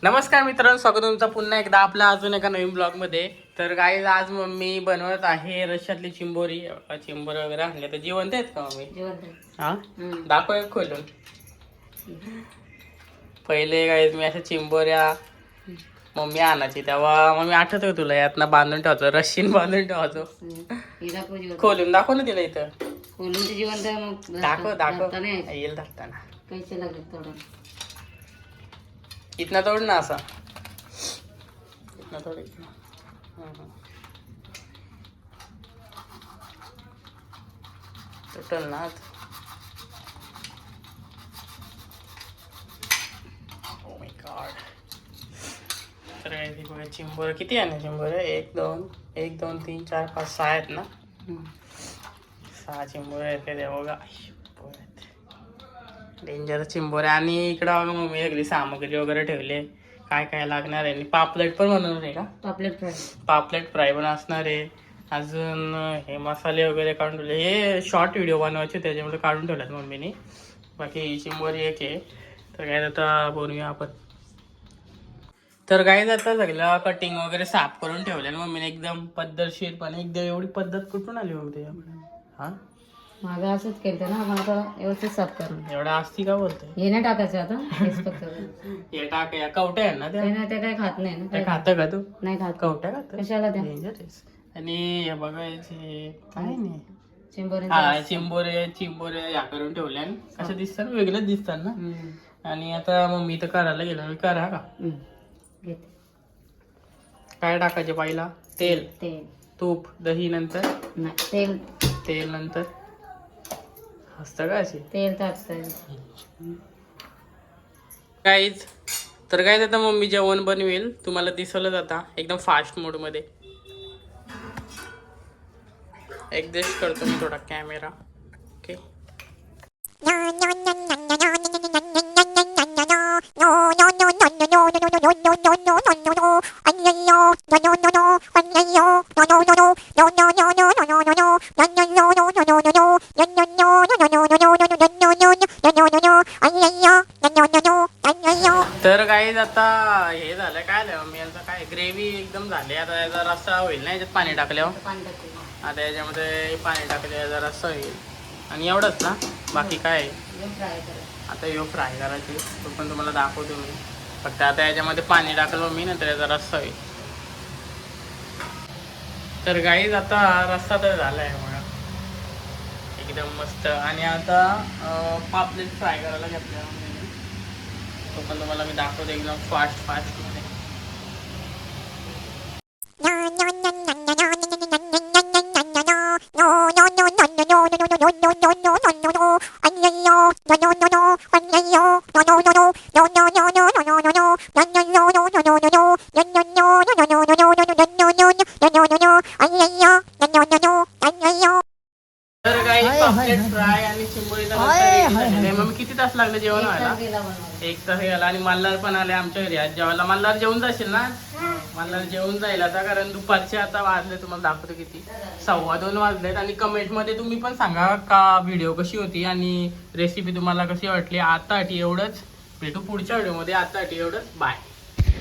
नमस्कार मित्रांनो, स्वागत तुमचं पुन्हा एकदा आपल्या अजून एका नवीन ब्लॉग मध्ये. तर गाईज आज मम्मी बनवत आहे रश्यातली चिंबोरी. चिंबोरी वगैरे आणले तर जिवंत आहेत का मम्मी? हा, दाखव एक खोलून. पहिले गाईज मी अशा चिंबोऱ्या मम्मी आणायची तेव्हा मम्मी आठवत का तुला? यातनं बांधून ठेवायचो, रश्शीन बांधून ठेवायचो. खोलून दाखव ना तिला इथं. खोलून ते जिवंत दाखव येईल दाखताना. पैसे लागत थोडं. इतना तोड ना असा, इतना तोड, इतना. तुटल ना. Oh my God. तर हे बघा चिंबोर किती आहे ना? चिंबोर 1 2 1 2 3 4 5 6 आहेत ना? 6 चिंबोर आहेत ते बघा. डेंजर चिंबोऱ्या. आणि इकडं बघा मम्मी सगळी सामग्री वगैरे ठेवले. काय काय लागणार आहे. पापलेट पण बनवणार आहे का? पापलेट फ्राय पण असणार आहे. अजून हे मसाले वगैरे काढून ठेवले. हे शॉर्ट व्हिडिओ बनवायचे त्याच्यामुळे काढून ठेवल्यात मम्मीने. बाकी चिंबोरी एक आहे. तर काय आता बनवूया आपण. तर काय आता सगळं कटिंग वगैरे साफ करून ठेवलं ना मम्मीने एकदम पद्धतशीरपणे. एकदम एवढी पद्धत कुठून आली मग त्याच्याकडे? हा, मागं असंच केलं ना आपण, आता व्यवस्थित साफ करून. एवढा असती का बोलते? हे नाही टाकायचं आता, हेच फक्त. हे टाक, या कवट्या आहे ना त्या? ते काय खात नाही ना. त्या खातं का तू? नाही खात. कवट्या खात? कशाला त्या? आणि हे बघायचे काय नाही. चिंबोरी. हा, चिंबोरे या करून ठेवल्या. कसं दिसतात? वेगळंच दिसतात ना. आणि आता मम्मी तर करायला गेला. करा का? काय टाकायचे पहिला? तेल, तूप, दही नंतर? तेल. तेल नंतर असतं का असे? तेल टाकतं काहीच. तर काय आता मम्मी जेवण बनवेल, तुम्हाला दिसलं आता एकदम फास्ट मोड मध्ये. ऍडजस्ट करतो मी थोडा कॅमेरा. ओके. तर काही आता हे झालं. काय झालं मम्मी यांचं? काय ग्रेव्ही एकदम झाली. आता याचा रस्सा होईल ना याच्यात पाणी टाकल्यावर. आता याच्यामध्ये पाणी टाकले याचा रस्सा होईल. आणि एवढंच ना, बाकी काय आहे? आता यो फ्राय करायची. तो पण तुम्हाला दाखवतो मी. फक्त आता याच्यामध्ये पाणी टाकलं मी, नंतर याचा रस्सा होईल. तर गाईज आता रस्सा तर झाला आहे बघा एकदम मस्त. आणि आता पापलेट फ्राय करायला घेतल्या. तो पण तुम्हाला मी दाखवतो एकदम फास्ट मध्ये. तर काही पापलेट फ्राय आणि चिंबोरीचा मग किती तास लागले जेवण व्हायला? 1 तास गेला. आणि मल्हार पण आले आमच्या घरी आज जेवायला. मल्हार जेवून जाशील ना? मल्हार जेवून जाईल आता, कारण दुपारचे आता वाजले, तुम्हाला दाखवतो किती, 1:15 वाजलेत. आणि कमेंटमध्ये तुम्ही पण सांगा का व्हिडिओ कशी होती आणि रेसिपी तुम्हाला कशी वाटली. आतासाठी एवढंच. भेटू पुढच्या व्हिडिओमध्ये. आतासाठी एवढंच. बाय.